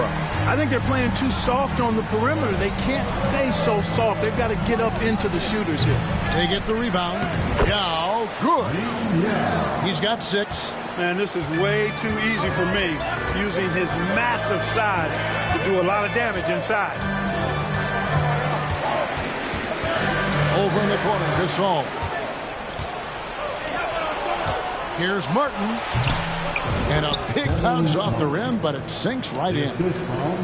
pro. I think they're playing too soft on the perimeter. They can't stay so soft. They've got to get up into the shooters here. They get the rebound. Yao, good. He's got 6. Man, this is way too easy for me, using his massive size to do a lot of damage inside. Over in the corner, Gasol. Here's Martin. And a big bounce off the rim, but it sinks right in.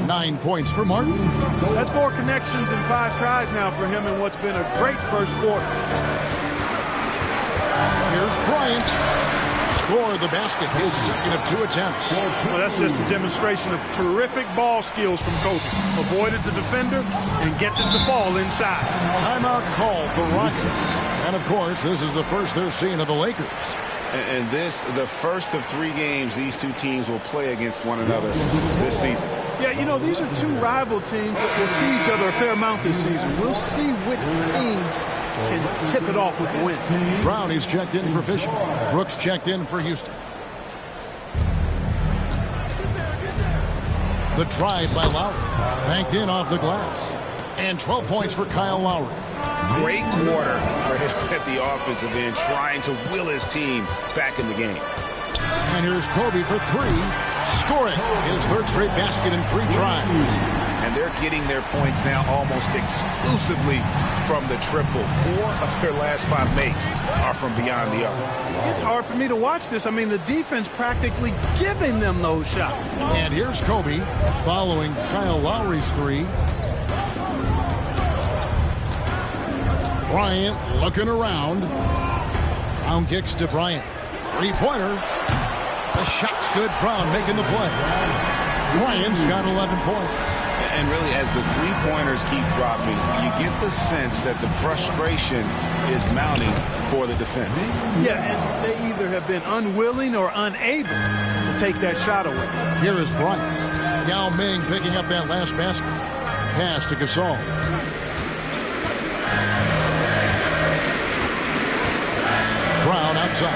9 points for Martin. That's 4 connections and 5 tries now for him in what's been a great first quarter. Here's Bryant. Score the basket, his second of 2 attempts. Well, that's just a demonstration of terrific ball skills from Kobe. Avoided the defender and gets it to fall inside. Timeout called the Rockets. And, of course, this is the first they're seeing of the Lakers. And this, the first of 3 games these two teams will play against one another this season. Yeah, you know, these are 2 rival teams that will see each other a fair amount this season. We'll see which team can tip it off with a win. Brown is checked in for Fisher. Brooks checked in for Houston. The drive by Lowry. Banked in off the glass. And 12 points for Kyle Lowry. Great quarter for him at the offensive end, trying to will his team back in the game. And here's Kobe for 3, scoring his 3rd straight basket in 3 tries. And they're getting their points now almost exclusively from the triple. 4 of their last 5 makes are from beyond the arc. It's hard for me to watch this. I mean, the defense practically giving them those shots. And here's Kobe following Kyle Lowry's 3. Bryant looking around. Brown kicks to Bryant. 3-pointer. The shot's good. Brown making the play. Bryant's got 11 points. And really, as the 3-pointers keep dropping, you get the sense that the frustration is mounting for the defense. Yeah, and they either have been unwilling or unable to take that shot away. Here is Bryant. Yao Ming picking up that last basket. Pass to Gasol. Brown outside.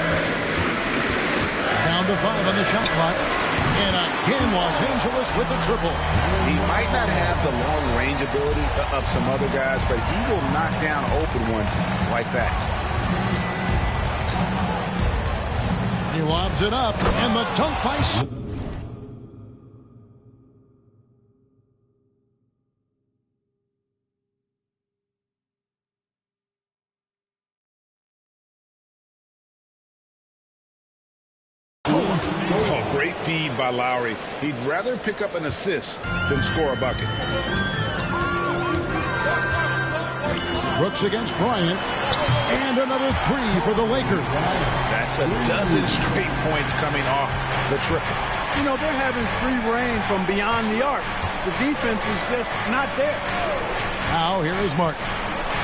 Down to 5 on the shot clock. And again, Los Angeles with the triple. He might not have the long range ability of some other guys, but he will knock down open ones like that. He lobs it up, and the dunk by... Great feed by Lowry. He'd rather pick up an assist than score a bucket. Brooks against Bryant. And another 3 for the Lakers. That's a dozen straight points coming off the triple. You know, they're having free reign from beyond the arc. The defense is just not there. Now, here is Martin.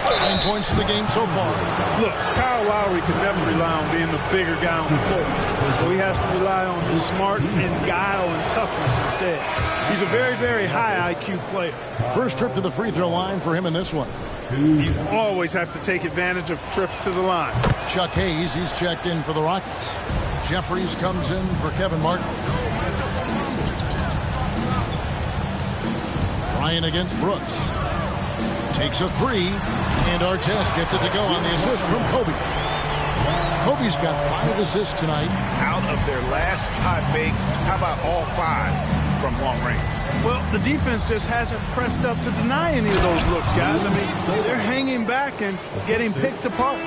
9 points in the game so far. Look, Kyle Lowry can never rely on being the bigger guy on the floor. So he has to rely on his smarts and guile and toughness instead. He's a very, very high IQ player. First trip to the free throw line for him in this one. You always have to take advantage of trips to the line. Chuck Hayes, he's checked in for the Rockets. Jeffries comes in for Kevin Martin. Bryant against Brooks. Takes a 3, and Artest gets it to go on the assist from Kobe. Kobe's got 5 assists tonight. Out of their last 5 makes, how about all 5 from long range? Well, the defense just hasn't pressed up to deny any of those looks, guys. I mean, they're hanging back and getting picked apart.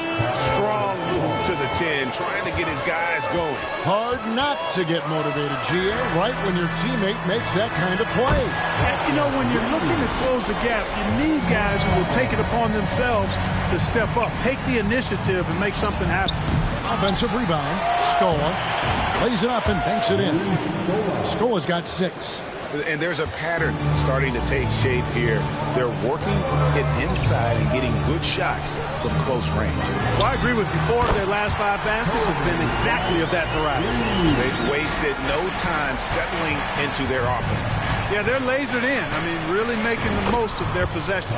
Strong move to the 10, trying to get his guys going. Hard not to get motivated, GA, right when your teammate makes that kind of play. And, you know, when you're looking to close the gap, you need guys who will take it upon themselves to step up, take the initiative, and make something happen. Offensive rebound. Scola lays it up and banks it in. Scola's got 6. And there's a pattern starting to take shape here. They're working it inside and getting good shots from close range. Well, I agree with you. 4 of their last 5 baskets have been exactly of that variety. They've wasted no time settling into their offense. Yeah, they're lasered in. I mean, really making the most of their possessions.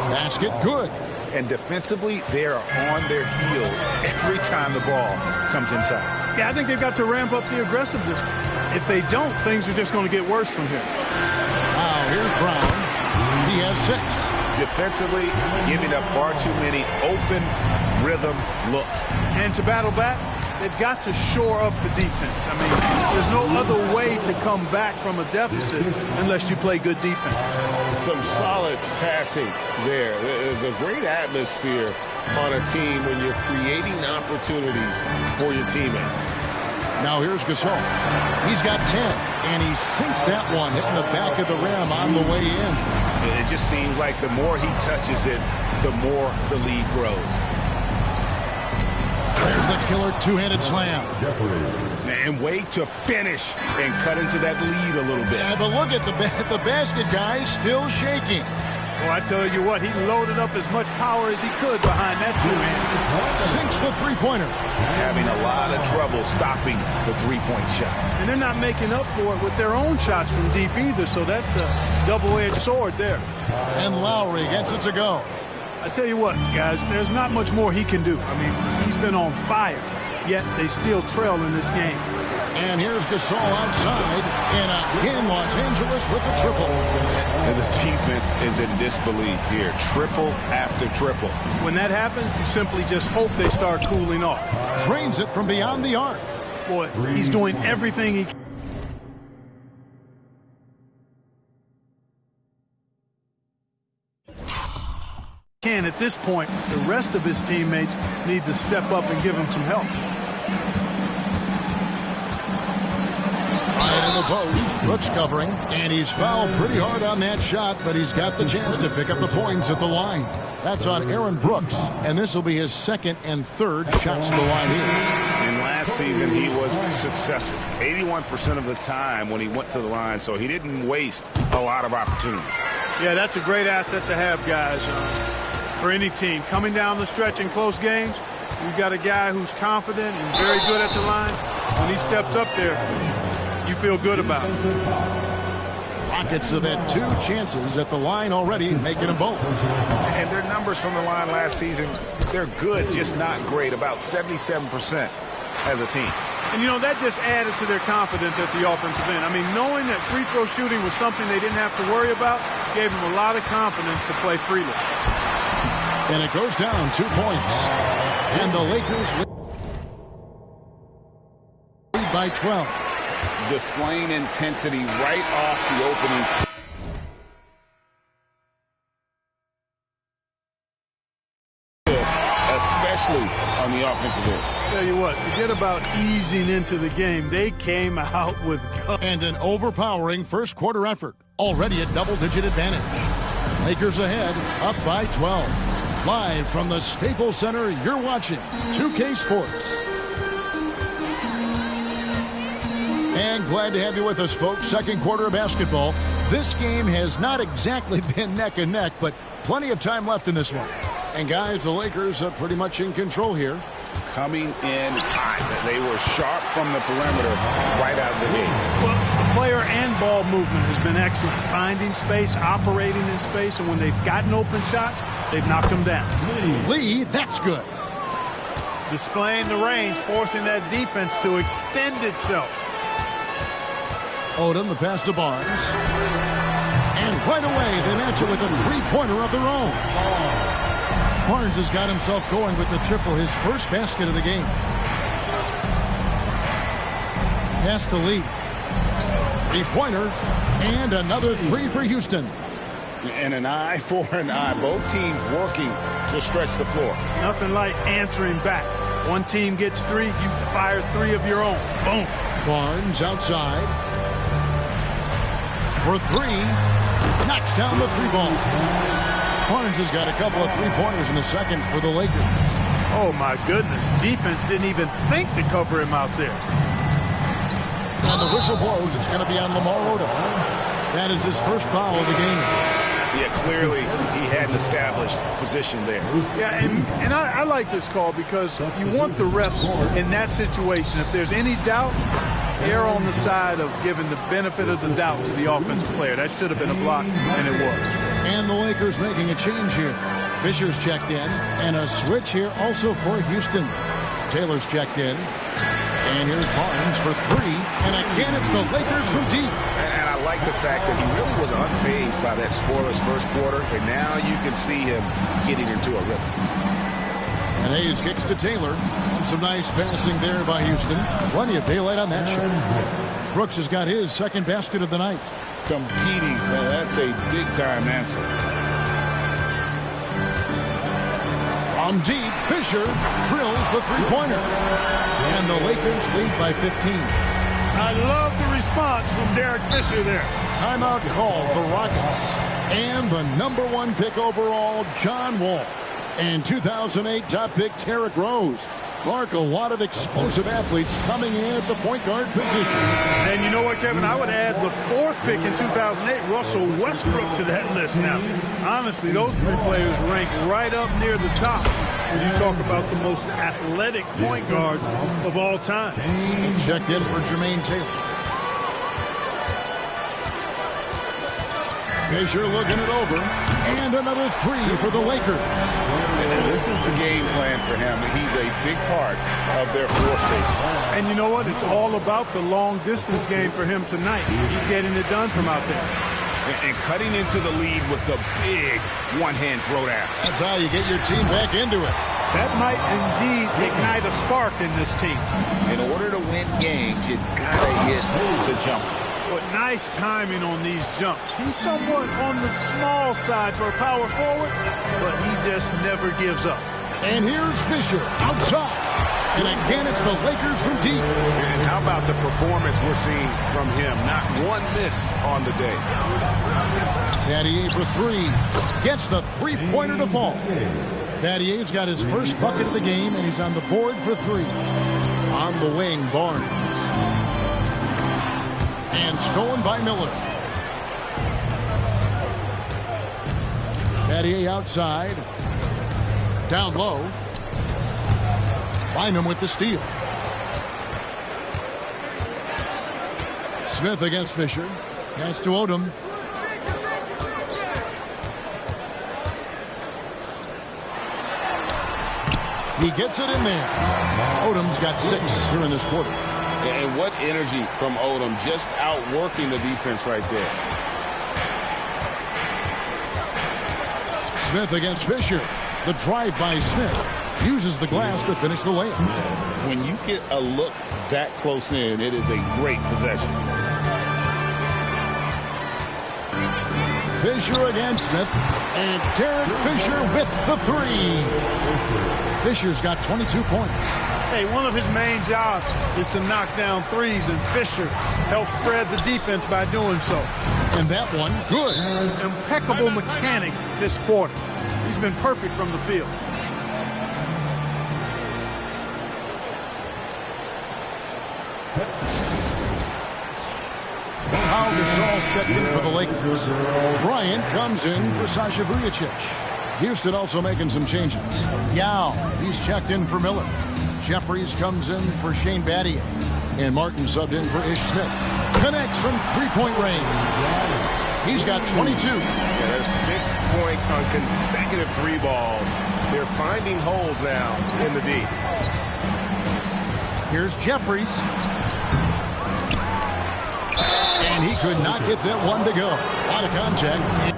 Basket good. And defensively, they are on their heels every time the ball comes inside. Yeah, I think they've got to ramp up the aggressiveness. If they don't, things are just going to get worse from here. here's Brown. He has 6. Defensively, giving up far too many open rhythm looks. And to battle back, they've got to shore up the defense. I mean, there's no other way to come back from a deficit unless you play good defense. Some solid passing there. There's a great atmosphere on a team when you're creating opportunities for your teammates. Now here's Gasol. He's got 10, and he sinks that one, hitting the back of the rim on the way in. It just seems like the more he touches it, the more the lead grows. There's the killer two-handed slam. And wait to finish and cut into that lead a little bit. Yeah, but look at the basket guy still shaking. Well, I tell you what, he loaded up as much power as he could behind that two-hand. Sinks the three-pointer. Having a lot of trouble stopping the three-point shot. And they're not making up for it with their own shots from deep either, so that's a double-edged sword there. And Lowry gets it to go. I tell you what, guys, there's not much more he can do. I mean, he's been on fire, yet they still trail in this game. And here's Gasol outside, and again Los Angeles with the triple. And the defense is in disbelief here. Triple after triple. When that happens, you simply just hope they start cooling off. Drains it from beyond the arc. Boy, he's doing everything he can. At this point, the rest of his teammates need to step up and give him some help. Right in the post, Brooks covering, and he's fouled pretty hard on that shot, but he's got the chance to pick up the points at the line. That's on Aaron Brooks, and this will be his second and third shots to the line here. And last season, he was successful 81% of the time when he went to the line, so he didn't waste a lot of opportunities. Yeah, that's a great asset to have, guys, for any team. Coming down the stretch in close games, you've got a guy who's confident and very good at the line. When he steps up there, you feel good about it. Rockets have had 2 chances at the line already, making them both. And their numbers from the line last season, they're good, just not great, about 77% as a team. And, you know, that just added to their confidence at the offensive end. I mean, knowing that free throw shooting was something they didn't have to worry about gave them a lot of confidence to play freely. And it goes down 2 points. And the Lakers lead by 12. Displaying intensity right off the opening especially on the offensive end. Tell you what, forget about easing into the game. They came out with guts. And an overpowering first quarter effort. Already a double-digit advantage. Lakers ahead, up by 12. Live from the Staples Center, you're watching 2K Sports. And glad to have you with us, folks. Second quarter of basketball. This game has not exactly been neck and neck, but plenty of time left in this one. And guys, the Lakers are pretty much in control here. Coming in hot. They were sharp from the perimeter right out of the gate. Well, the player and ball movement has been excellent. Finding space, operating in space, and when they've gotten open shots, they've knocked them down. Lee, that's good. Displaying the range, forcing that defense to extend itself. Odom, the pass to Barnes. And right away, they match it with a three-pointer of their own. Barnes has got himself going with the triple, his first basket of the game. Pass to Lee. Three-pointer, and another 3 for Houston. And an eye for an eye. Both teams working to stretch the floor. Nothing like answering back. One team gets 3, you fire 3 of your own. Boom. Barnes outside. For 3, knocks down the 3-ball. Barnes has got a couple of 3-pointers in the second for the Lakers. Oh, my goodness. Defense didn't even think to cover him out there. And the whistle blows. It's going to be on Lamar Odom. That is his first foul of the game. Yeah, clearly he had an established position there. Yeah, and I like this call because you want the refs in that situation. If there's any doubt, err on the side of giving the benefit of the doubt to the offensive player. That should have been a block, and it was. And the Lakers making a change here. Fisher's checked in, and a switch here also for Houston. Taylor's checked in, And here's Barnes for three. And again, it's the Lakers from deep. And I like the fact that he really was unfazed by that scoreless first quarter. And now you can see him getting into a rhythm. And Hayes kicks to Taylor. And some nice passing there by Houston. Plenty of daylight on that shot. Brooks has got his second basket of the night. Competing, that's a big-time answer. From deep, Fisher drills the three-pointer. And the Lakers lead by 15. I love the response from Derek Fisher there. Timeout called the Rockets. And the #1 pick overall, John Wall. And 2008 top pick, Derrick Rose. Clark, a lot of explosive athletes coming in at the point guard position. And you know what, Kevin? I would add the 4th pick in 2008, Russell Westbrook, to that list now. Honestly, those three players rank right up near the top when you talk about the most athletic point guards of all time. Smith checked in for Jermaine Taylor. Fisher looking it over. And another three for the Lakers. And this is the game plan for him. He's a big part of their floor space. And you know what? It's all about the long-distance game for him tonight. He's getting it done from out there. And cutting into the lead with the big one-hand throwdown. That's how you get your team back into it. That might indeed ignite a spark in this team. In order to win games, you gotta hit the jumper. But nice timing on these jumps. He's somewhat on the small side for a power forward, but he just never gives up. And here's Fisher outside. And again, it's the Lakers from deep. And how about the performance we're seeing from him? Not one miss on the day. Battier for three. Gets the three-pointer to fall. Battier's got his first bucket of the game, and he's on the board for three. On the wing, Barnes. And stolen by Miller. Battier outside. Down low. Bynum with the steal. Smith against Fisher. Pass to Odom. He gets it in there. Odom's got 6 here in this quarter. And what energy from Odom, just outworking the defense right there. Smith against Fisher. The drive by Smith. Uses the glass to finish the layup. When you get a look that close in, it is a great possession. Fisher against Smith. And Derek Fisher with the three. Fisher's got 22 points. Hey, one of his main jobs is to knock down threes, and Fisher helps spread the defense by doing so. And that one, good. Impeccable mechanics this quarter. He's been perfect from the field. Pau Gasol's checked in for the Lakers. Bryant comes in for Sasha Vujacic. Houston also making some changes. Yao, he's checked in for Miller. Jeffries comes in for Shane Battier. And Martin subbed in for Ish Smith. Connects from three-point range. He's got 22. Yeah, there's 6 points on consecutive three balls. They're finding holes now in the D. Here's Jeffries. And he could not get that one to go. A lot of contact.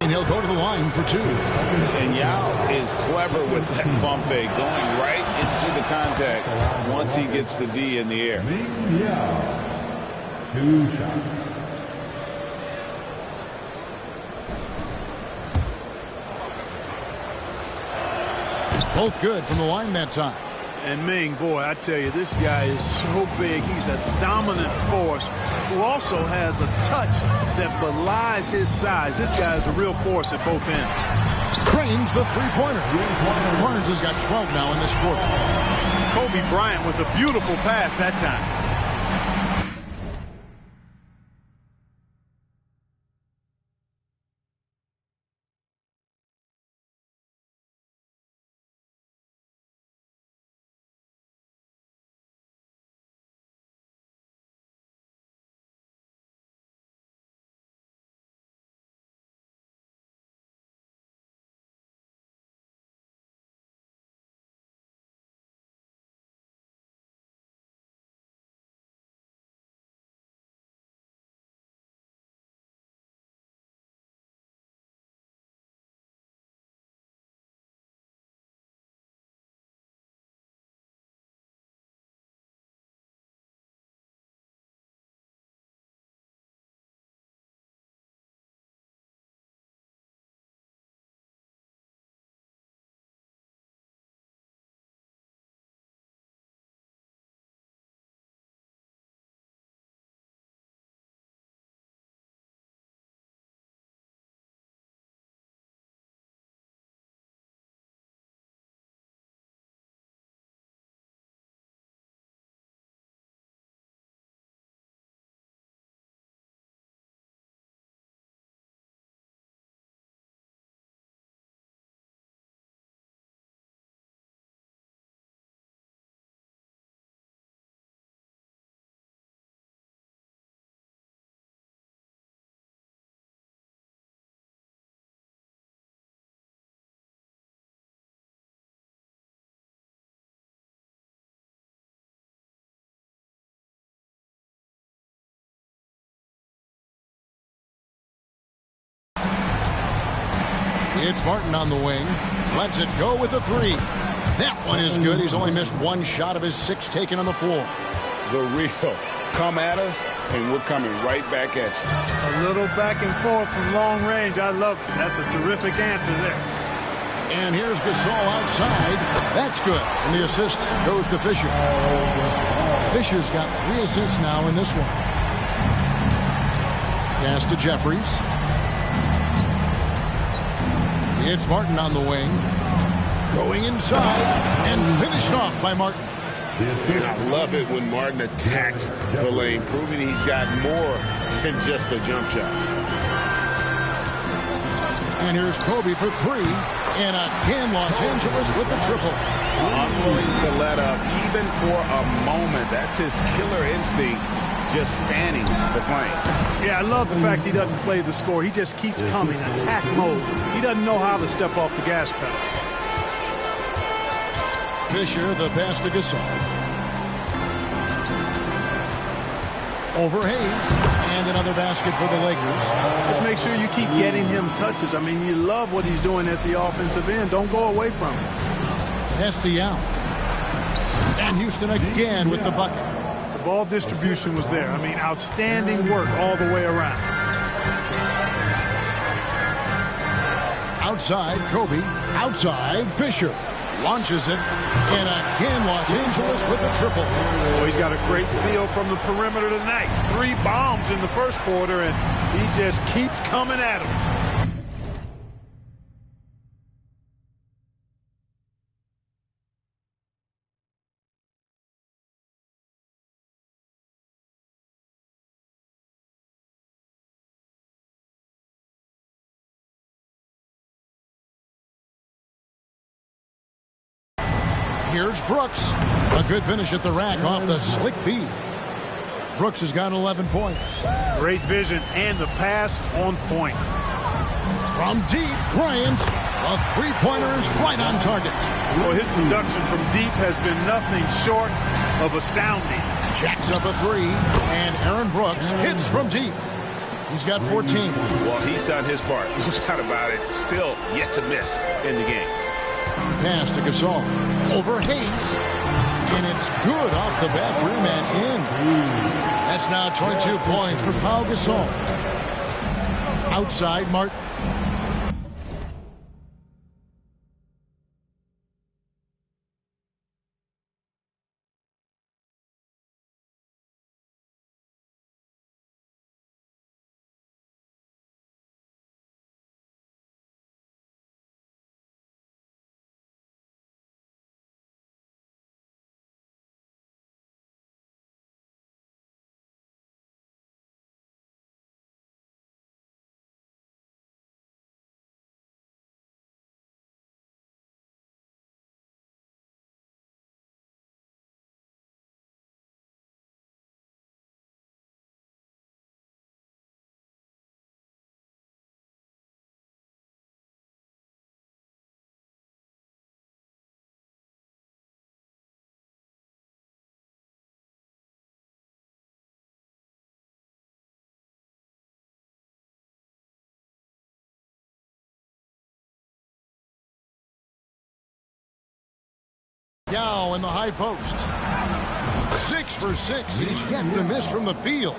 And he'll go to the line for 2. And Yao is clever with that pump fake, going right into the contact once he gets the D in the air. Yeah. 2 shots. Both good from the line that time. And Ming, boy, I tell you, this guy is so big. He's a dominant force who also has a touch that belies his size. This guy is a real force at both ends. Cranes the three-pointer. Barnes has got 12 now in this quarter. Kobe Bryant with a beautiful pass that time. It's Martin on the wing. Lets it go with the three. That one is good. He's only missed one shot of his 6 taken on the floor. The real. Come at us, and we're coming right back at you. A little back and forth from long range. I love it. That's a terrific answer there. And here's Gasol outside. That's good. And the assist goes to Fisher. Fisher's got 3 assists now in this one. Pass to Jeffries. It's Martin on the wing. Going inside and finished off by Martin. And I love it when Martin attacks the lane, proving he's got more than just a jump shot. And here's Kobe for 3. And again, Los Angeles with the triple. Unwilling to let up, even for a moment. That's his killer instinct, just fanning the flame. Yeah, I love the fact he doesn't play the score. He just keeps coming, attack mode. He doesn't know how to step off the gas pedal. Fisher, the pass to Gasol. Over Hayes. And another basket for the Lakers. Just make sure you keep getting him touches. I mean, you love what he's doing at the offensive end. Don't go away from him. Estial. And Houston again with the bucket. The ball distribution was there. I mean, outstanding work all the way around. Outside, Kobe. Outside, Fisher. Launches it. And again, Los Angeles with the triple. Oh, he's got a great feel from the perimeter tonight. 3 bombs in the first quarter, and he just keeps coming at him. Here's Brooks. A good finish at the rack off the slick feed. Brooks has got 11 points. Great vision and the pass on point. From deep, Bryant. A 3-pointer is right on target. Well, his production from deep has been nothing short of astounding. Jacks up a 3, and Aaron Brooks hits from deep. He's got 14. Well, he's done his part. No doubt about it. Still yet to miss in the game. Pass to Gasol. Over Hayes. And it's good off the back rim and in. That's now 22 points for Pau Gasol. Outside, Martin. Yao in the high post. 6 for 6. He's yet to miss from the field.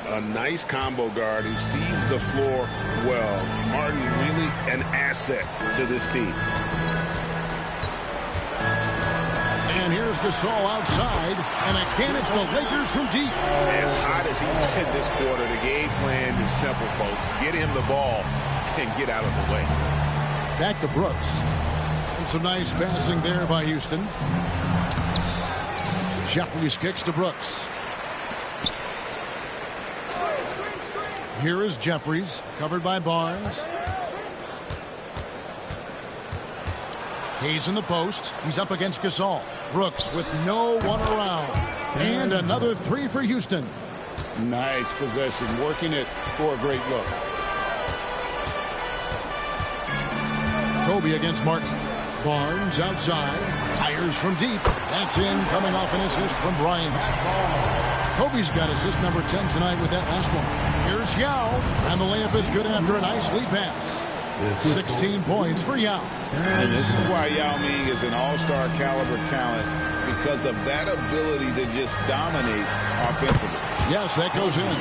A nice combo guard who sees the floor well. Martin really an asset to this team. And here's Gasol outside. And again, it's the Lakers from deep. As hot as he's been this quarter, the game plan is simple, folks. Get him the ball and get out of the way. Back to Brooks. And some nice passing there by Houston. Jeffries kicks to Brooks. Here is Jeffries, covered by Barnes. He's in the post. He's up against Gasol. Brooks with no one around. And another 3 for Houston. Nice possession, working it for a great look. Kobe against Martin. Barnes outside. Fires from deep. That's in, coming off an assist from Bryant. Kobe's got assist number 10 tonight with that last one. Here's Yao. And the layup is good after a nice lead pass. 16 points for Yao. And this is why Yao Ming is an all-star caliber talent, because of that ability to just dominate offensively. Yes, that goes in.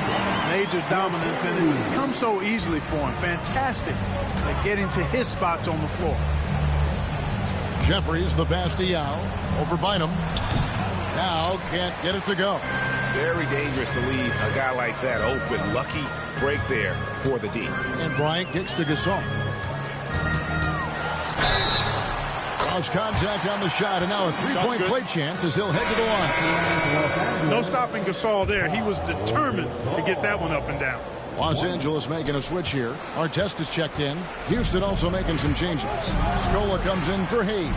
Major dominance, and it comes so easily for him. Fantastic at getting to his spots on the floor. Jeffries the pass to Yao. Over Bynum. Yao can't get it to go. Very dangerous to leave a guy like that open. Lucky break there for the D. And Bryant kicks to Gasol. Cross contact on the shot, and now a three-point play chance as he'll head to the line. No stopping Gasol there. He was determined to get that one up and down. Los Angeles making a switch here. Artest is checked in. Houston also making some changes. Scola comes in for Hayes.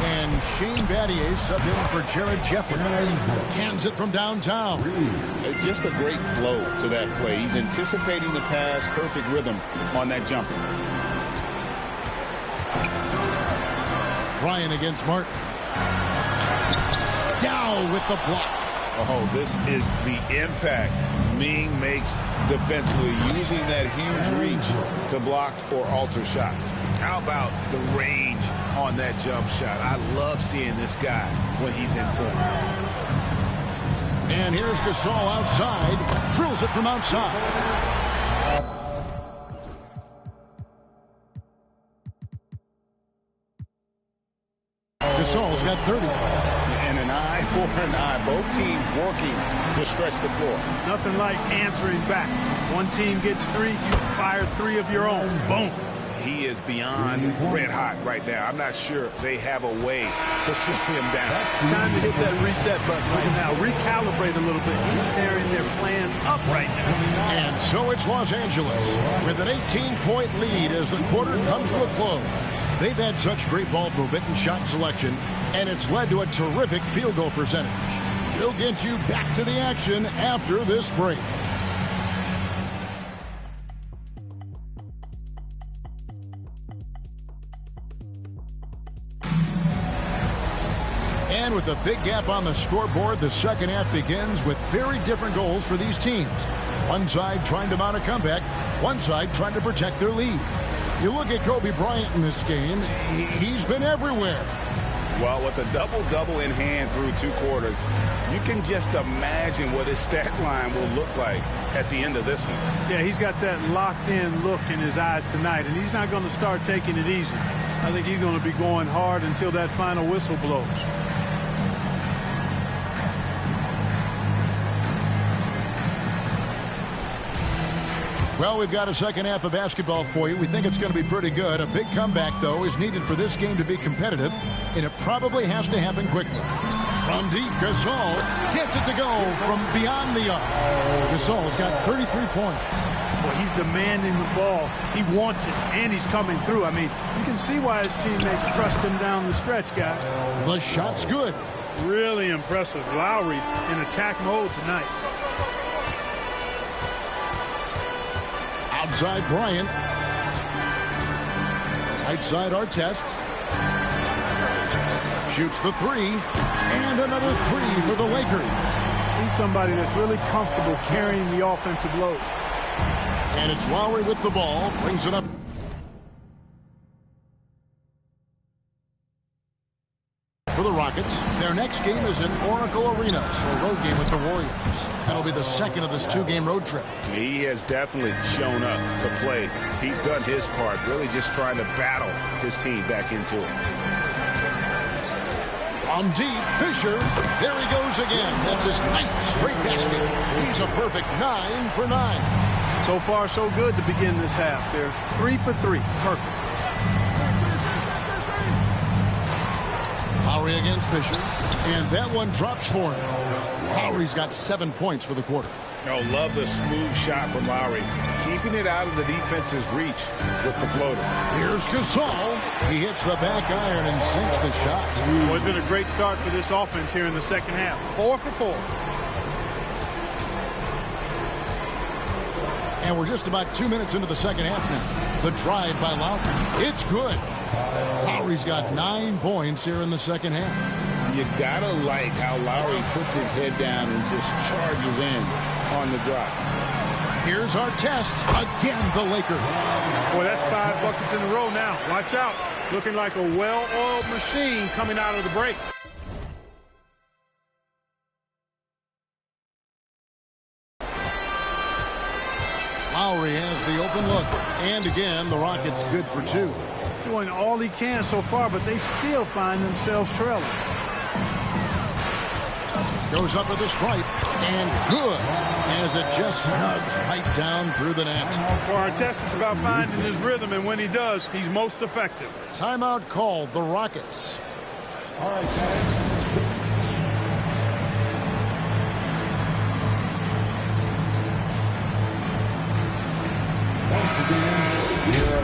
And Shane Battier subbed in for Jared Jeffries. Cans it from downtown. Just a great flow to that play. He's anticipating the pass, perfect rhythm on that jumper. Ryan against Martin. Yao with the block. Oh, this is the impact Ming makes defensively, using that huge reach to block or alter shots. How about the range on that jump shot? I love seeing this guy when he's in form. And here's Gasol outside. Drills it from outside. Gasol's got 30. And an eye for an eye. Both teams working to stretch the floor. Nothing like answering back. One team gets three, you fire three of your own. Boom. He is beyond red hot right now. I'm not sure they have a way to slow him down. Time to hit that reset button right now. Recalibrate a little bit. He's tearing their plans up right now. And so it's Los Angeles with an 18-point lead as the quarter comes to a close. They've had such great ball movement and shot selection, and it's led to a terrific field goal percentage. We'll get you back to the action after this break. And with a big gap on the scoreboard, the second half begins with very different goals for these teams. One side trying to mount a comeback, one side trying to protect their lead. You look at Kobe Bryant in this game, he's been everywhere. Well, with a double-double in hand through two quarters, you can just imagine what his stat line will look like at the end of this one. Yeah, he's got that locked-in look in his eyes tonight, and he's not going to start taking it easy. I think he's going to be going hard until that final whistle blows. Well, we've got a second half of basketball for you. We think it's going to be pretty good. A big comeback, though, is needed for this game to be competitive, and it probably has to happen quickly. From deep, Gasol gets it to go from beyond the arc. Gasol's got 33 points. Well, he's demanding the ball. He wants it, and he's coming through. I mean, you can see why his teammates trust him down the stretch, guys. The shot's good. Really impressive. Lowry in attack mode tonight. Outside Bryant. Right side Artest. Shoots the three. And another three for the Lakers. He's somebody that's really comfortable carrying the offensive load. And it's Lowry with the ball. Brings it up. For the Rockets, their next game is in Oracle Arena, so a road game with the Warriors. That'll be the second of this two-game road trip. He has definitely shown up to play. He's done his part, really just trying to battle his team back into it. On deep, Fisher. There he goes again. That's his 9th straight basket. He's a perfect 9 for 9. So far, so good to begin this half. They're 3 for 3. Perfect. Lowry against Fisher, and that one drops for him. Lowry's got 7 points for the quarter. Oh, love the smooth shot from Lowry, keeping it out of the defense's reach with the floater. Here's Gasol. He hits the back iron and sinks the shot. Well, it's been a great start for this offense here in the second half. 4 for 4. And we're just about 2 minutes into the second half now. The drive by Lowry. It's good. Lowry's got 9 points here in the second half. You gotta like how Lowry puts his head down and just charges in on the drive. Here's our test. Again, the Lakers. Boy, that's 5 buckets in a row now. Watch out. Looking like a well-oiled machine coming out of the break. Lowry has the open look. And again, the Rockets good for 2. Doing all he can so far, but they still find themselves trailing. Goes up with the stripe. And good. As it just snugs right down through the net. For our test, it's about finding his rhythm, and when he does, he's most effective. Timeout called, the Rockets. All right, guys.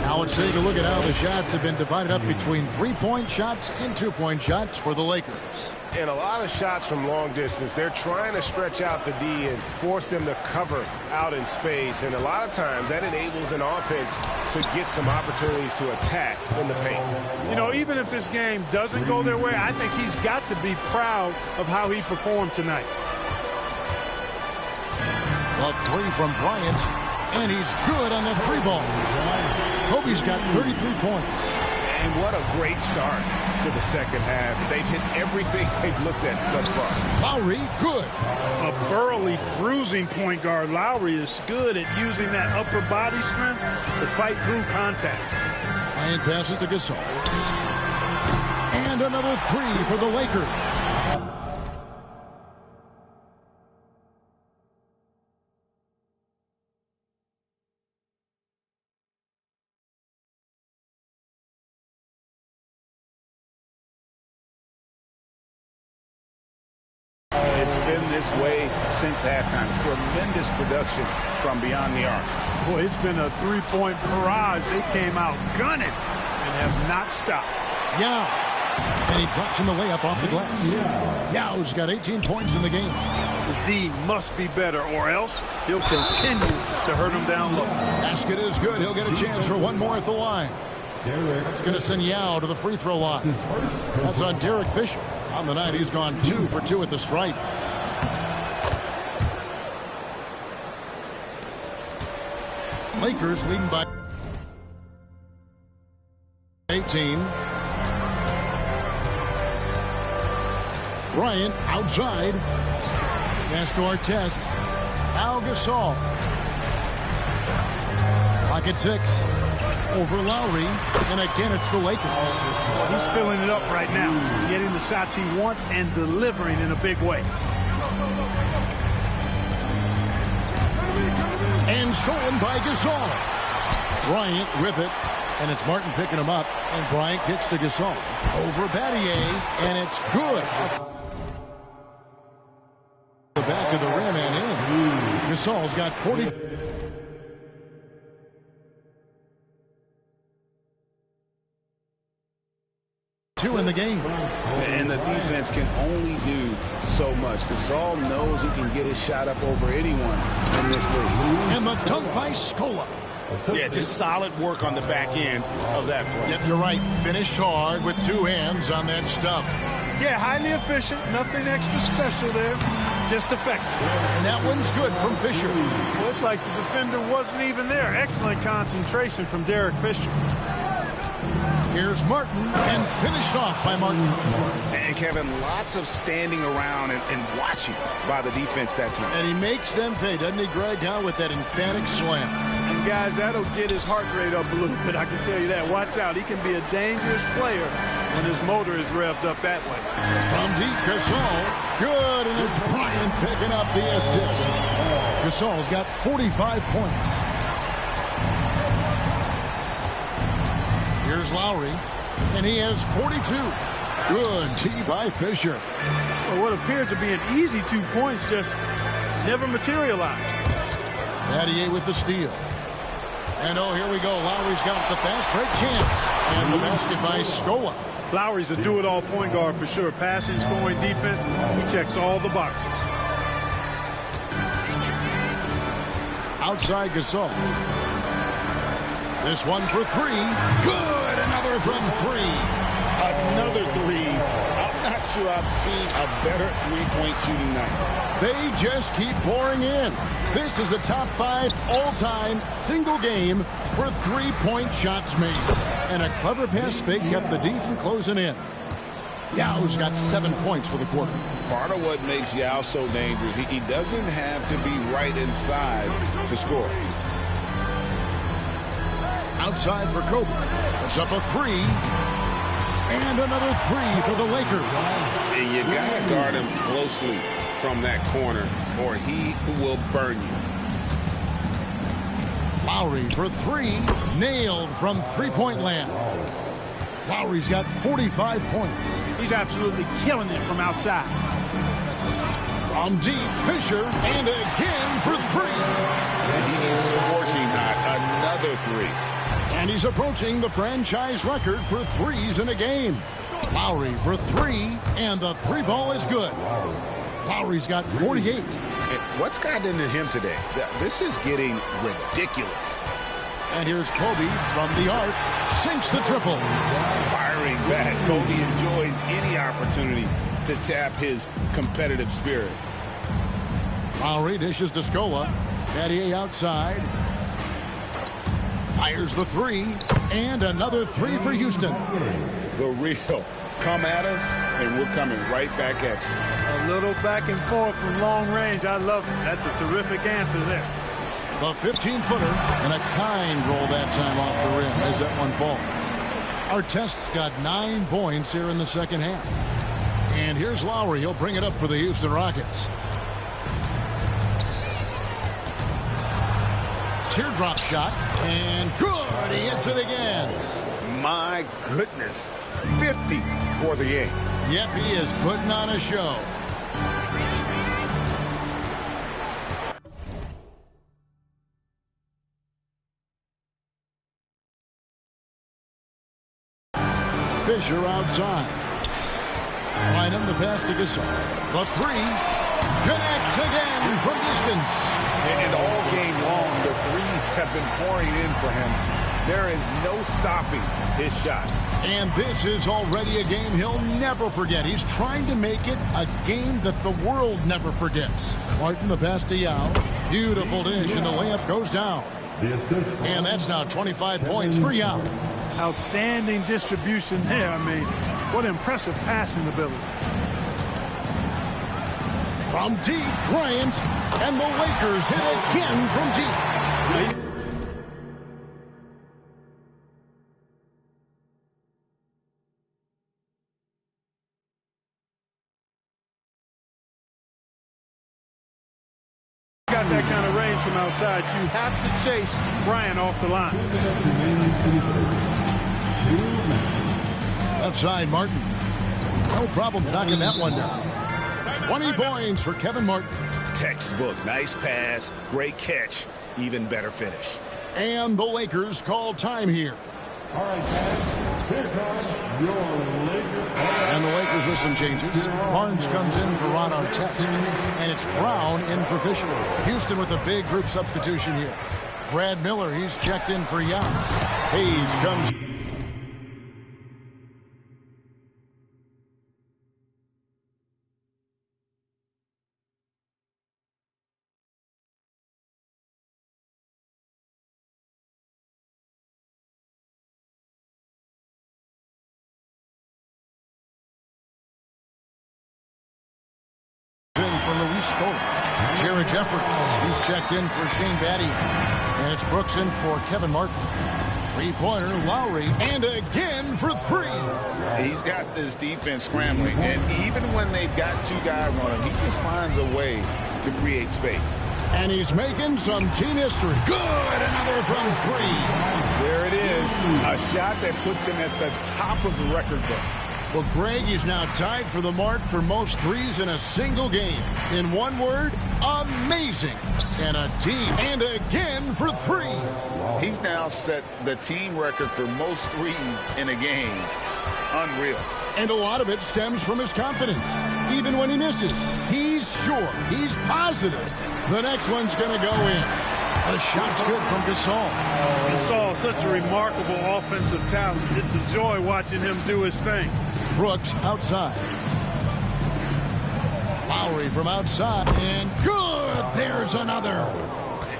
Now let's take a look at how the shots have been divided up between 3-point shots and 2-point shots for the Lakers. And a lot of shots from long distance. They're trying to stretch out the D and force them to cover out in space. And a lot of times that enables an offense to get some opportunities to attack in the paint. You know, even if this game doesn't go their way, I think he's got to be proud of how he performed tonight. The 3 from Bryant. And he's good on the 3-ball. Kobe's got 33 points. And what a great start to the second half. They've hit everything they've looked at thus far. Lowry, good. A burly, bruising point guard. Lowry is good at using that upper body strength to fight through contact. And passes to Gasol. And another 3 for the Lakers. It's been this way since halftime. Tremendous production from beyond the arc. Boy, it's been a 3-point barrage. They came out gunning and have not stopped. Yao. And he drops in the layup off the glass. Yao's got 18 points in the game. The D must be better, or else he'll continue to hurt him down low. Basket is good. He'll get a chance for one more at the line. That's going to send Yao to the free throw line. That's on Derek Fisher. On the night, he's gone 2 for 2 at the stripe. Lakers leading by 18. Bryant outside. Pass to Artest. Now Gasol. Pocket 6. Over Lowry. And again, it's the Lakers. Well, he's filling it up right now. Getting the shots he wants and delivering in a big way. And stolen by Gasol. Bryant with it. And it's Martin picking him up. And Bryant kicks to Gasol. Over Battier. And it's good. The back of the rim and in. Gasol's got 40. Two in the game. And the defense can only do so much. Gasol knows he can get his shot up over anyone in this league. And the dunk by Scola. Yeah, just solid work on the back end of that play. Yep, you're right. Finished hard with 2 hands on that stuff. Yeah, highly efficient. Nothing extra special there. Just effective. And that one's good from Fisher. Well, it's like the defender wasn't even there. Excellent concentration from Derek Fisher. Here's Martin, and finished off by Martin. And Kevin, lots of standing around and watching by the defense that time. And he makes them pay, doesn't he, Greg? How with that emphatic slam. And guys, that'll get his heart rate up a little bit. I can tell you that. Watch out. He can be a dangerous player when his motor is revved up that way. From deep, Gasol. Good, and it's Bryant picking up the assist. Gasol's got 45 points. Here's Lowry, and he has 42. Good tee by Fisher. Well, what appeared to be an easy 2 points just never materialized. Battier with the steal. And oh, here we go. Lowry's got the fast break chance. And the basket by Scola. Lowry's a do-it-all point guard for sure. Passing, scoring, defense, he checks all the boxes. Outside Gasol. This one for 3. Good! Another from 3. Another 3 up not sure I've seen a better three-point shooting night. They just keep pouring in. This is a top 5 all-time single game for three-point shots made. And a clever pass fake kept the D from closing in. Yao's got 7 points for the quarter. Part of what makes Yao so dangerous, he doesn't have to be right inside to score. Outside for Kobe. Puts up a 3. And another 3 for the Lakers. And you got to guard him closely from that corner, or he will burn you. Lowry for 3. Nailed from three-point land. Lowry's got 45 points. He's absolutely killing it from outside. From deep, Fisher, and again for 3. And he's scorching hot. Another 3. And he's approaching the franchise record for threes in a game. Lowry for 3, and the 3 ball is good. Lowry's got 48. And what's gotten into him today? This is getting ridiculous. And here's Kobe from the arc. Sinks the triple. Firing back. Kobe enjoys any opportunity to tap his competitive spirit. Lowry dishes to Scola. Battier outside. Fires the 3. And another 3 for Houston. The real. Come at us, and we're coming right back at you. A little back and forth from long range. I love it. That's a terrific answer there. The 15-footer, and a kind roll that time off the rim as that one falls. Artest's got 9 points here in the second half. And here's Lowry. He'll bring it up for the Houston Rockets. Teardrop shot, and good. He hits it again. My goodness. 50 for the game. Yep, he is putting on a show. Fisher outside. Bynum the pass to Gasol. The 3 connects again from distance. And all game long, the threes have been pouring in for him. There is no stopping his shot. And this is already a game he'll never forget. He's trying to make it a game that the world never forgets. Martin the pass to Yao. Beautiful dish, and the layup goes down. And that's now 25 points for Yao. Outstanding distribution there. I mean, what impressive passing ability. From deep, Bryant, and the Lakers hit again from deep. Got that kind of range from outside. You have to chase Bryant off the line. Left side, Martin. No problem knocking that one down. 20 points for Kevin Martin. Textbook. Nice pass. Great catch. Even better finish. And the Lakers call time here. All right, guys. Here comes your Lakers. And the Lakers with some changes. Barnes comes in for Ron Artest. And it's Brown in for Fisher. Houston with a big group substitution here. Brad Miller, he's checked in for Young. Hayes comes. For Luis Scola. Jared Jeffries, he's checked in for Shane Battier. And it's Brooks in for Kevin Martin. Three-pointer, Lowry, and again for 3. He's got this defense scrambling, and even when they've got 2 guys on him, he just finds a way to create space. And he's making some team history. Good, another from 3. There it is, a shot that puts him at the top of the record book. Well, Greg is now tied for the mark for most threes in a single game. In one word, amazing. And a team, and again for 3. He's now set the team record for most threes in a game. Unreal. And a lot of it stems from his confidence. Even when he misses, he's sure, he's positive the next one's going to go in. The shot's good from Gasol. Gasol, such a remarkable offensive talent. It's a joy watching him do his thing. Brooks outside. Lowry from outside, and good! There's another.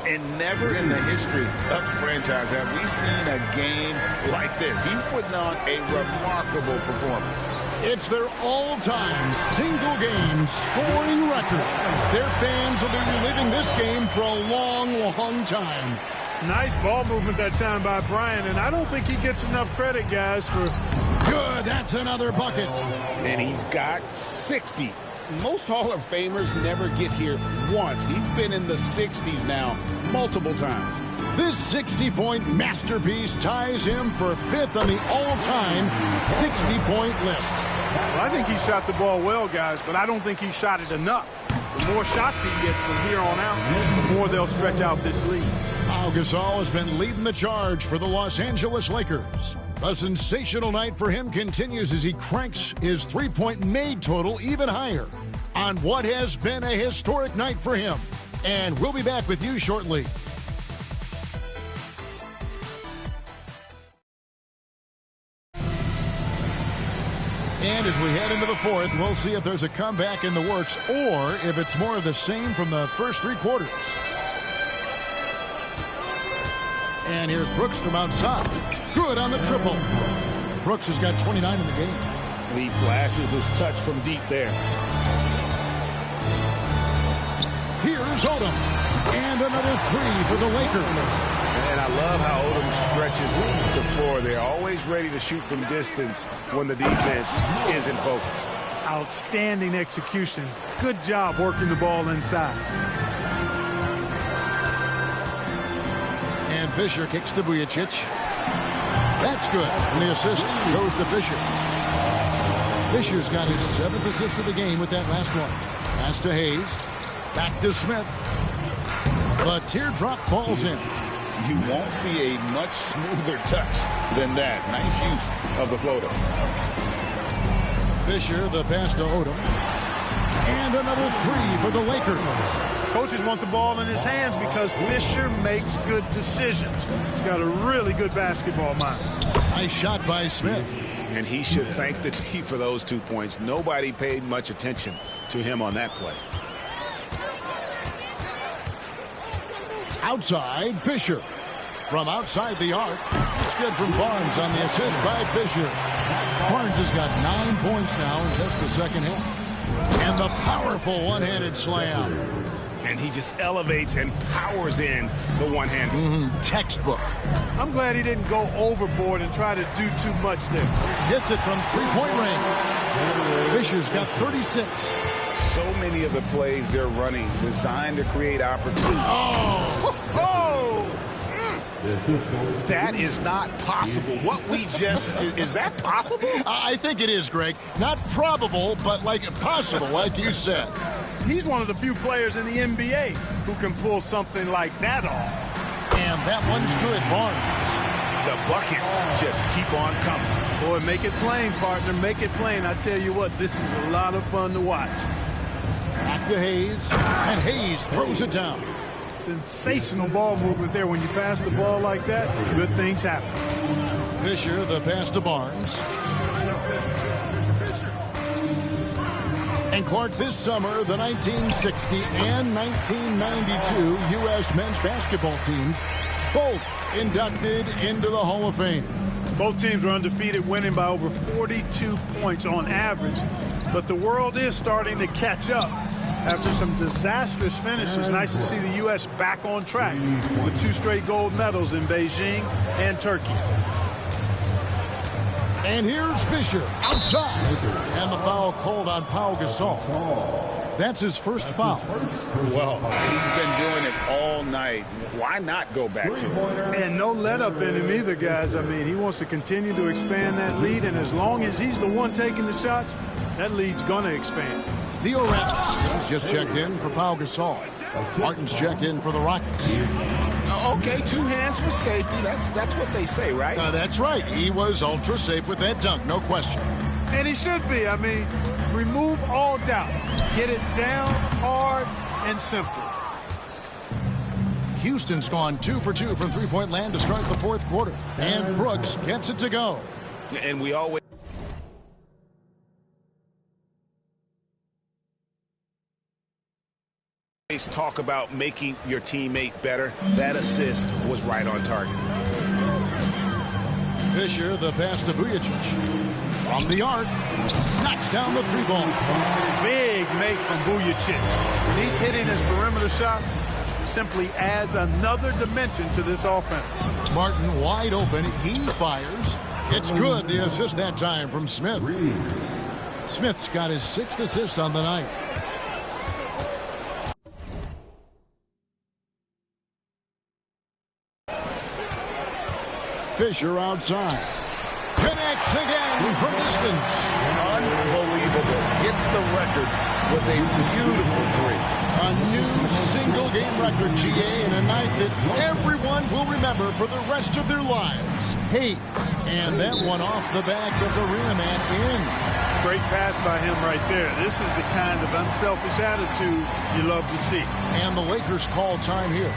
And never in the history of the franchise have we seen a game like this. He's putting on a remarkable performance. It's their all-time single-game scoring record. Their fans will be reliving this game for a long, long time. Nice ball movement that time by Bryant, and I don't think he gets enough credit, guys, for... Good, that's another bucket. And he's got 60. Most Hall of Famers never get here once. He's been in the 60s now multiple times. This 60-point masterpiece ties him for 5th on the all-time 60-point list. Well, I think he shot the ball well, guys, but I don't think he shot it enough. The more shots he gets from here on out, the more they'll stretch out this lead. Pau Gasol has been leading the charge for the Los Angeles Lakers. A sensational night for him continues as he cranks his three-point made total even higher on what has been a historic night for him. And we'll be back with you shortly. And as we head into the fourth, we'll see if there's a comeback in the works or if it's more of the same from the first three quarters. And here's Brooks from outside. Good on the triple. Brooks has got 29 in the game. He flashes his touch from deep there. Here's Odom. And another three for the Lakers. And I love how Odom stretches the floor. They're always ready to shoot from distance when the defense isn't focused. Outstanding execution. Good job working the ball inside. And Fisher kicks to Vujicic. That's good. And the assist goes to Fisher. Fisher's got his 7th assist of the game with that last one. Pass to Hayes. Back to Smith. The teardrop falls in. You won't see a much smoother touch than that. Nice use of the floater. Fisher, the pass to Odom. And another three for the Lakers. Coaches want the ball in his hands because Fisher makes good decisions. He's got a really good basketball mind. Nice shot by Smith. And he should thank the team for those 2 points. Nobody paid much attention to him on that play. Outside, Fisher. From outside the arc. It's good from Barnes on the assist by Fisher. Barnes has got 9 points now in just the second half. And the powerful one-handed slam. And he just elevates and powers in the one-hander. Textbook. I'm glad he didn't go overboard and try to do too much there. Hits it from three-point range. Fisher's got 36. So many of the plays they're running designed to create opportunity. That is not possible. What we just... Is that possible? I think it is, Greg. Not probable, but like possible, like you said. He's one of the few players in the NBA who can pull something like that off. And that one's good, Barnes. The buckets just keep on coming. Boy, make it plain, partner. Make it plain. I tell you what, this is a lot of fun to watch. Back to Hayes. And Hayes throws it down. Sensational ball movement there. When you pass the ball like that, good things happen. Fisher, the pass to Barnes. And Clark, this summer, the 1960 and 1992 U.S. men's basketball teams both inducted into the Hall of Fame. Both teams were undefeated, winning by over 42 points on average. But the world is starting to catch up after some disastrous finishes. Nice to see the U.S. back on track with 2 straight gold medals in Beijing and Turkey. And here's Fisher outside. And the foul called on Pau Gasol. That's his first foul. Well, he's been doing it all night. Why not go back to it? And no let up in him either, guys. I mean, he wants to continue to expand that lead, and as long as he's the one taking the shots, that lead's going to expand. Theo Raptors just checked in for Pau Gasol. Martin's checked in for the Rockets. Okay, 2 hands for safety. That's what they say, right? That's right. He was ultra safe with that dunk, no question. And he should be. I mean, remove all doubt. Get it down, hard, and simple. Houston's gone 2 for 2 from three-point land to start the fourth quarter. And Brooks gets it to go. And we always... Talk about making your teammate better. That assist was right on target. Fisher, the pass to Vujacic. From the arc, knocks down the three ball. Big make from Vujacic. When he's hitting his perimeter shot, simply adds another dimension to this offense. Martin wide open. He fires. It's good. The assist that time from Smith. Smith's got his 6th assist on the night. Fisher outside. Connects again from distance. Unbelievable. Gets the record with a beautiful three. A new single-game record, GA, in a night that everyone will remember for the rest of their lives. Hayes, and that one off the back of the rim and in. Great pass by him right there. This is the kind of unselfish attitude you love to see. And the Lakers call time here.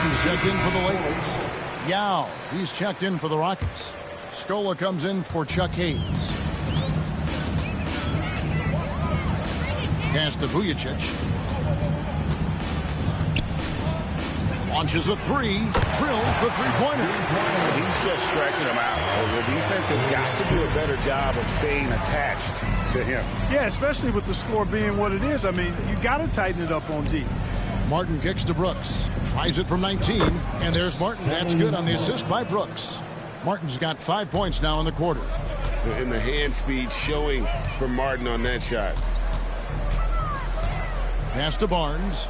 He's checked in for the Lakers. Yao, he's checked in for the Rockets. Scola comes in for Chuck Hayes. Pass to Vujacic. Launches a three. Drills the three-pointer. He's just stretching him out. The defense has got to do a better job of staying attached to him. Yeah, especially with the score being what it is. I mean, you got to tighten it up on D. Martin kicks to Brooks. Tries it from 19. And there's Martin. That's good on the assist by Brooks. Martin's got 5 points now in the quarter. And the hand speed showing for Martin on that shot. Pass to Barnes.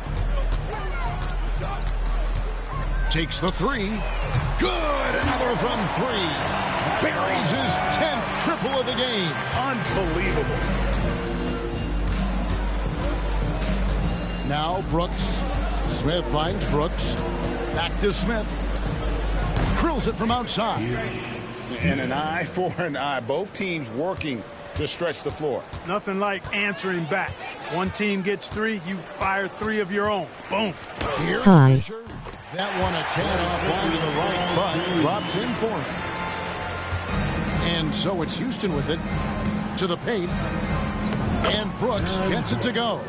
Takes the three. Good. Another from three. Buries his 10th triple of the game. Unbelievable. Now Brooks. Smith finds Brooks. Back to Smith. Drills it from outside. And an eye for an eye. Both teams working to stretch the floor. Nothing like answering back. One team gets three, you fire three of your own. Boom. Here's Hi. Fisher. That one a tad offline to the right, but drops in for him. And so it's Houston with it to the paint. And Brooks gets it to go.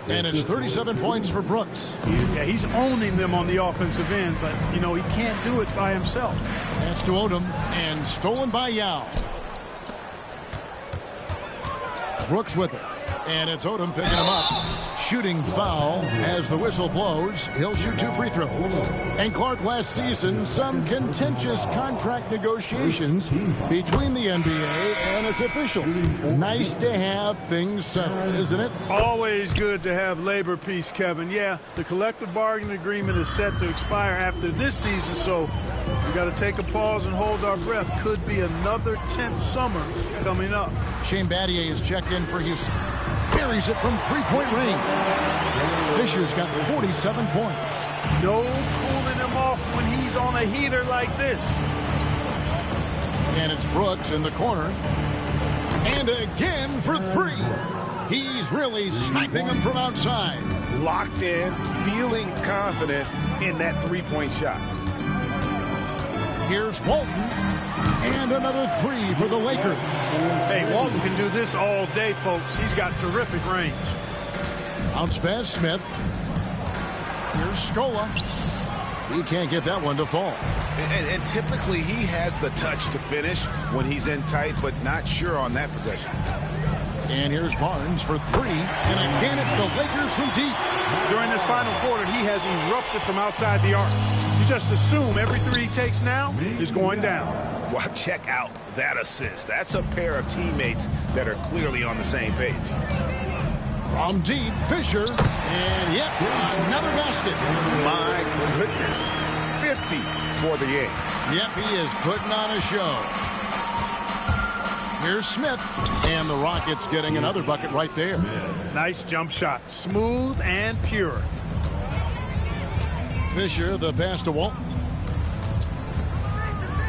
And it's 37 points for Brooks. Yeah, he's owning them on the offensive end, but, you know, he can't do it by himself. That's to Odom, and stolen by Yao. Brooks with it. And it's Odom picking him up. Shooting foul as the whistle blows. He'll shoot 2 free throws. And Clark, last season, some contentious contract negotiations between the NBA and its officials. Nice to have things settled, isn't it? Always good to have labor peace, Kevin. Yeah, the collective bargaining agreement is set to expire after this season, so we got to take a pause and hold our breath. Could be another tense summer coming up. Shane Battier is checked in for Houston. Buries it from three-point range. Fisher's got 47 points. No cooling him off when he's on a heater like this. And it's Brooks in the corner. And again for three. He's really sniping them from outside. Locked in, feeling confident in that three-point shot. Here's Walton. And another three for the Lakers. Hey, Walton can do this all day, folks. He's got terrific range. Bounce pass, Smith. Here's Scola. He can't get that one to fall. And typically he has the touch to finish when he's in tight, but not sure on that possession. And here's Barnes for three. And again, it's the Lakers from deep. During this final quarter, he has erupted from outside the arc. You just assume every three he takes now is going down. Well, check out that assist. That's a pair of teammates that are clearly on the same page. From deep, Fisher. And yep, another basket. My goodness. 50 for the game. Yep, he is putting on a show. Here's Smith. And the Rockets getting another bucket right there. Nice jump shot. Smooth and pure. Fisher, the pass to Walton.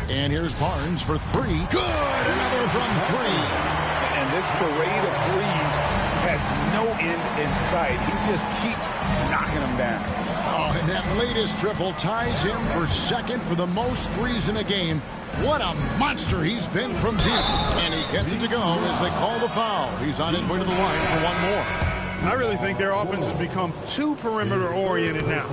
And here's Barnes for three. Good! Another from three. And this parade of threes has no end in sight. He just keeps knocking them down. Oh, and That latest triple ties him for second for the most threes in a game. What a monster he's been from deep. And he gets it to go as they call the foul. He's on his way to the line for one more. I really think their offense has become too perimeter-oriented now.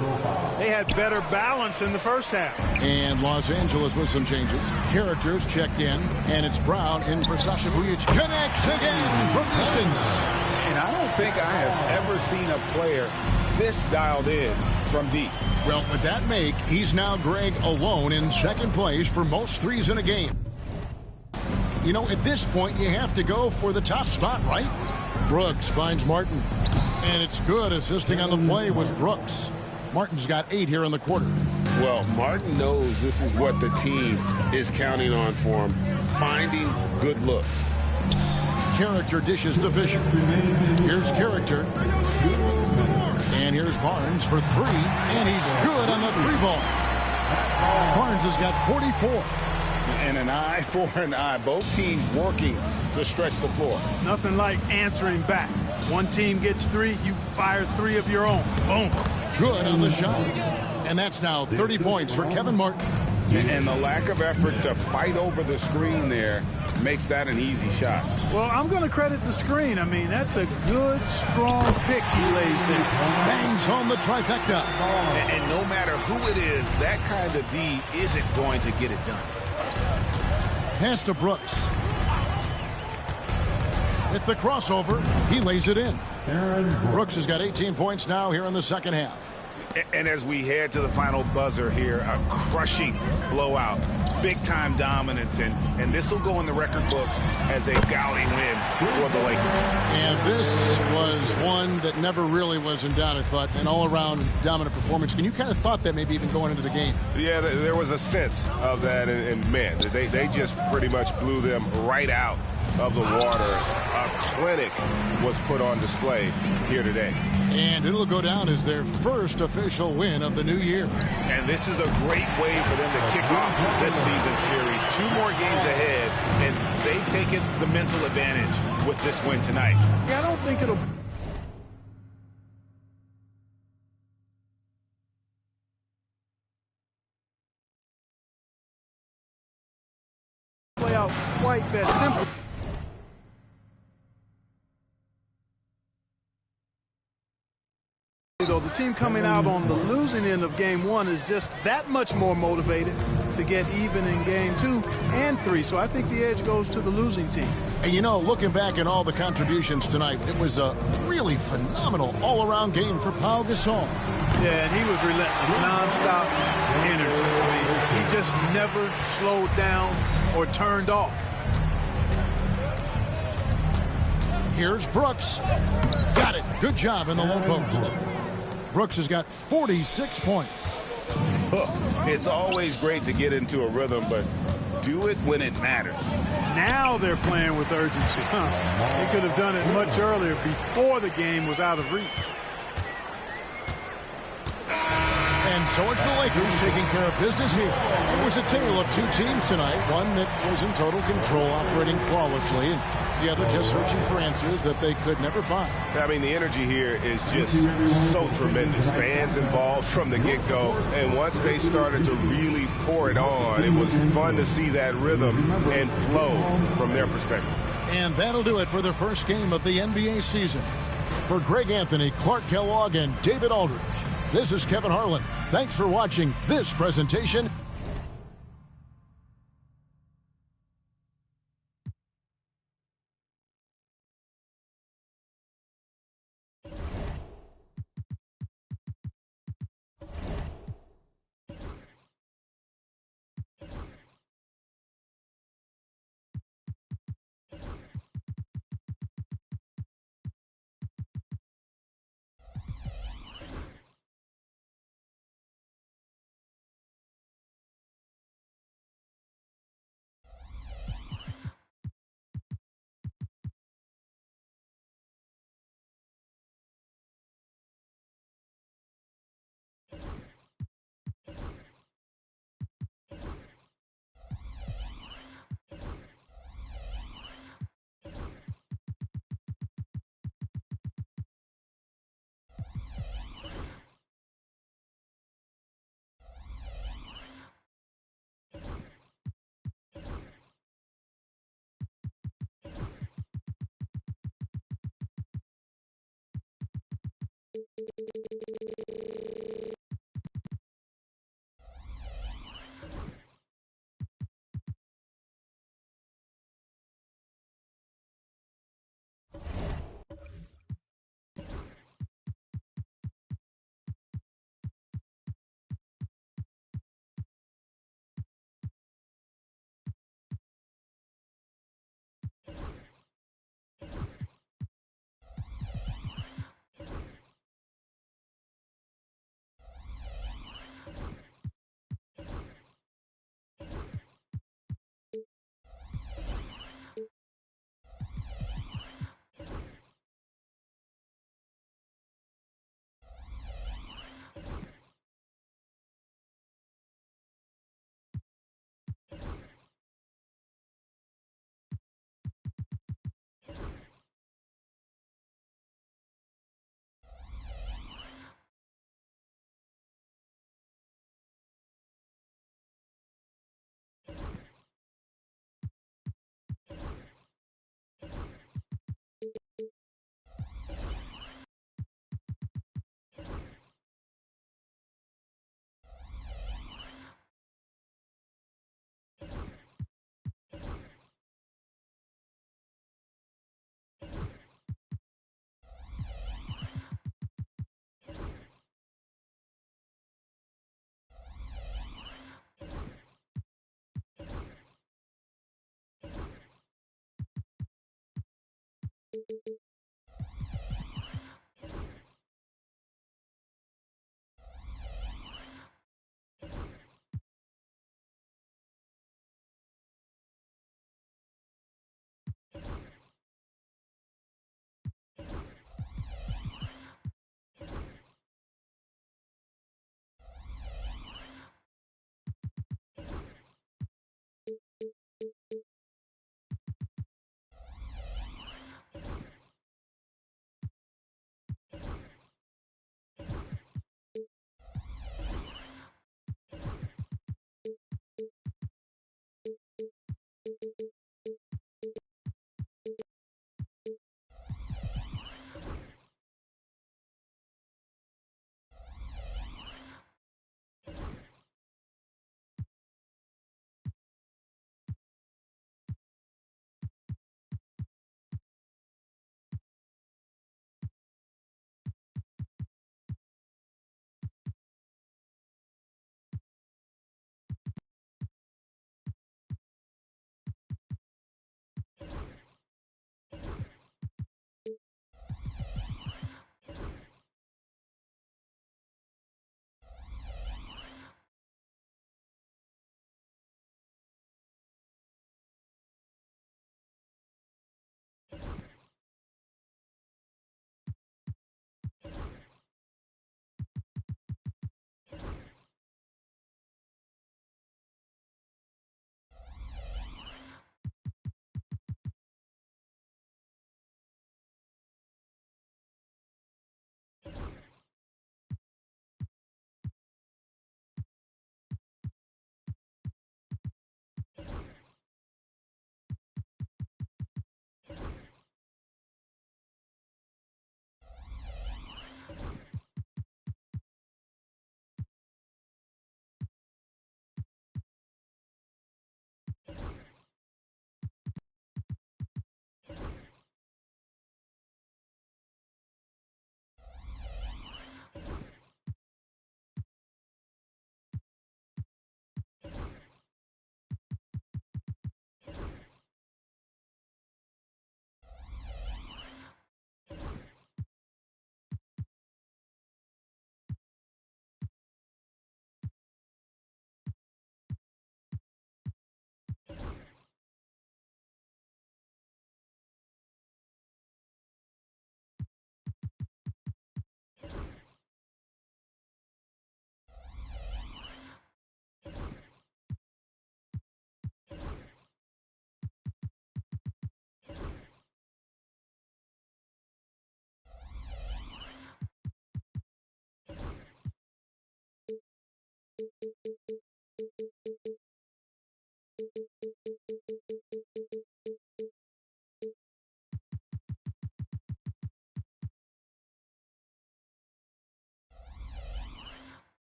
They had better balance in the first half. And Los Angeles with some changes. Characters checked in, and it's Brown in for Sasha Vujic. Connects again from distance. And I don't think I have ever seen a player this dialed in from deep. Well, with that make, he's now Greg alone in second place for most threes in a game. You know, at this point, you have to go for the top spot, right? Brooks finds Martin. And it's good. Assisting on the play was Brooks. Martin's got 8 here in the quarter. Well, Martin knows this is what the team is counting on for him. Finding good looks. Character dishes to Fisher. Here's Character. And here's Barnes for 3. And he's good on the 3-ball. Barnes has got 44. And an eye for an eye. Both teams working to stretch the floor. Nothing like answering back. One team gets 3, you fire 3 of your own. Boom. Good on the shot. And that's now 30 points for Kevin Martin. And the lack of effort to fight over the screen there makes that an easy shot. Well, I'm going to credit the screen. I mean, that's a good, strong pick he lays there. Bangs home the trifecta. And no matter who it is, that kind of D isn't going to get it done. Pass to Brooks. With the crossover, he lays it in. Brooks has got 18 points now here in the second half. And as we head to the final buzzer here, a crushing blowout, big-time dominance, and this will go in the record books as a gaudy win for the Lakers. And this was one that never really was in doubt, I thought, an all-around dominant performance. And you kind of thought that maybe even going into the game. Yeah, there was a sense of that, and man, they just pretty much blew them right out of the water. A clinic was put on display here today. And it'll go down as their first official win of the new year. And this is a great way for them to kick off this season series. 2 more games ahead, and they've taken the mental advantage with this win tonight. Yeah, I don't think it'll play out quite that simple. Though the team coming out on the losing end of game 1 is just that much more motivated to get even in game 2 and 3. So I think the edge goes to the losing team. And you know, looking back at all the contributions tonight, it was a really phenomenal all-around game for Pau Gasol. Yeah, and he was relentless, nonstop energy. I mean, he just never slowed down or turned off. Here's Brooks. Got it. Good job in the low post. Brooks has got 46 points. It's always great to get into a rhythm, but do it when it matters. Now they're playing with urgency. They could have done it much earlier before the game was out of reach. And so it's the Lakers taking care of business here. It was a tale of 2 teams tonight. One that was in total control, operating flawlessly, and the other just searching for answers that they could never find. I mean, the energy here is just so tremendous. Fans involved from the get-go, and once they started to really pour it on, it was fun to see that rhythm and flow from their perspective. And that'll do it for the first game of the NBA season. For Greg Anthony, Clark Kellogg, and David Aldridge, this is Kevin Harlan. Thanks for watching this presentation